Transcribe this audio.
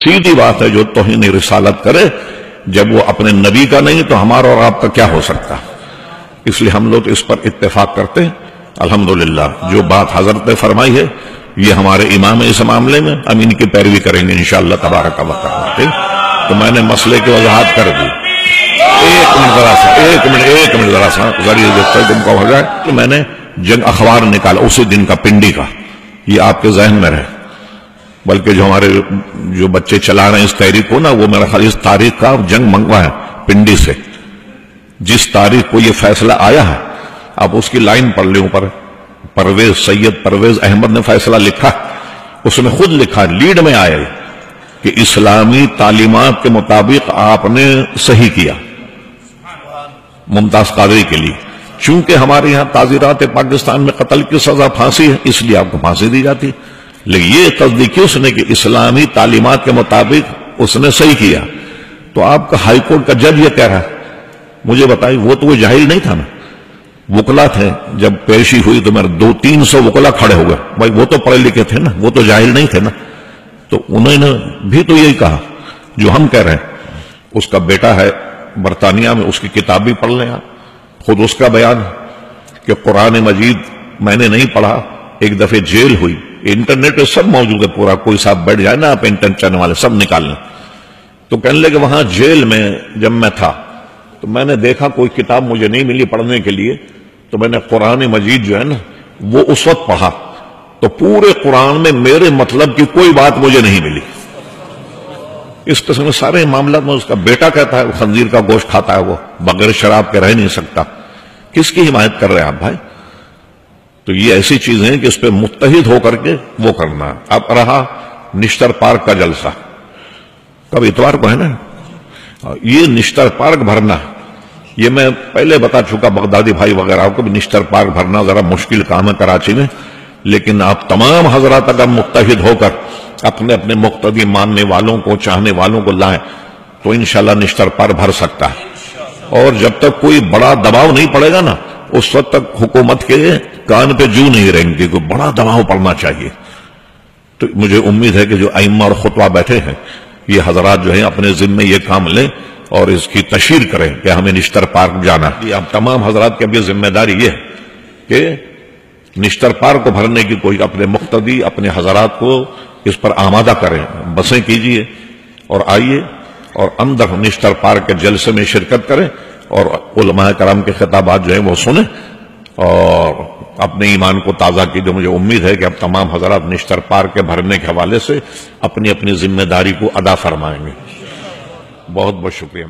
سیدھی بات ہے جو توہین رسالت کرے جب وہ اپنے نبی کا نہیں تو ہمارا اور آپ کا کیا ہو سکتا. اس لیے ہم لوگ اس پر اتفاق کرتے ہیں. الحمدللہ جو بات حضرت نے فرمائی ہے یہ ہمارے امام اس معاملے میں ہم ان کی پیروی کریں گے انشاءاللہ تبارک و تعالی. تو میں نے مسئلے کی وضاحت کر دی. ایک منٹ ذرا سا ذریعہ دیکھتا تم کو ہو جائے کہ میں نے جنگ اخبار نکالا اسی دن کا پنڈی کا. یہ آپ کے ذہن میں رہے. بلکہ جو ہمارے جو بچے چلا رہے ہیں اس تحریک کو نا وہ میرا خیال اس تاریخ کا جنگ منگوا ہے پنڈی سے. جس تاریخ کو یہ فیصلہ آیا ہے آپ اس کی لائن پڑھ لیں اوپر. سید پرویز احمد نے فیصلہ لکھا. اس نے خود لکھا لیڈ میں آئے کہ اسلامی تعلیمات کے مطابق آپ نے صحیح کیا ممتاز قادری کے لیے. چونکہ ہمارے یہاں تعزیرات پاکستان میں قتل کی سزا پھانسی ہے اس لیے آپ کو پھانسی دی جاتی. لیکن یہ تصدیق کی اس نے کہ اسلامی تعلیمات کے مطابق اس نے صحیح کیا. تو آپ کا ہائی کورٹ کا جج یہ کہہ رہا ہے. مجھے بتائیے وہ تو وہ جاہل نہیں تھا نا. وکلا تھے جب پیشی ہوئی تو میرے 200-300 وکلا کھڑے ہو گئے. بھائی وہ تو پڑھے لکھے تھے نا وہ تو جاہل نہیں تھے نا. تو انہوں نے بھی تو یہی کہا جو ہم کہہ رہے ہیں. اس کا بیٹا ہے برطانیہ میں اس کی کتاب بھی پڑھ لیں آپ. خود اس کا بیان کہ قرآن مجید میں نے نہیں پڑھا. ایک دفعہ جیل ہوئی. انٹرنیٹ پہ سب موجود ہے پورا. کوئی صاحب بیٹھ جائے نا آپ انٹرنیٹ چینل والے سب نکال لیں. تو کہنے لگے وہاں جیل میں جب میں تھا تو میں نے دیکھا کوئی کتاب مجھے نہیں ملی پڑھنے کے لیے. تو میں نے قرآن مجید جو ہے نا وہ اس وقت پڑھا تو پورے قرآن میں میرے مطلب کی کوئی بات مجھے نہیں ملی. اس قسم کے سارے معاملات میں اس کا بیٹا کہتا ہے خنزیر کا گوشت کھاتا ہے وہ بغیر شراب کے رہ نہیں سکتا. کس کی حمایت کر رہے ہیں آپ بھائی؟ تو یہ ایسی چیزیں ہیں کہ اس پہ متحد ہو کر کے وہ کرنا. اب رہا نشتر پارک کا جلسہ کب اتوار کو ہے نا. یہ نشتر پارک بھرنا یہ میں پہلے بتا چکا بغدادی بھائی وغیرہ کو بھی نشتر پارک بھرنا ذرا مشکل کام ہے کراچی میں. لیکن آپ تمام حضرات اگر متحد ہو کر اپنے اپنے مقتدی ماننے والوں کو چاہنے والوں کو لائیں تو انشاءاللہ نشتر پارک بھر سکتا ہے. اور جب تک کوئی بڑا دباؤ نہیں پڑے گا نا اس وقت تک حکومت کے کان پہ جو نہیں رہیں گے. کوئی بڑا دباؤ پڑنا چاہیے. تو مجھے امید ہے کہ جو ائمہ اور خطبہ بیٹھے ہیں یہ حضرات جو ہیں اپنے ذمے یہ کام لیں اور اس کی تشہیر کریں کہ ہمیں نشتر پارک جانا. یہ اب تمام حضرات کی اب یہ ذمہ داری یہ ہے کہ نشتر پارک کو بھرنے کی کوئی اپنے مقتدی اپنے حضرات کو اس پر آمادہ کریں. بسیں کیجئے اور آئیے اور اندر نشتر پارک کے جلسے میں شرکت کریں اور علماء کرام کے خطابات جو ہیں وہ سنیں اور اپنے ایمان کو تازہ کیجئے. مجھے امید ہے کہ اب تمام حضرات نشتر پارک کے بھرنے کے حوالے سے اپنی اپنی ذمہ داری کو ادا فرمائیں گے. بہت بہت شکریہ.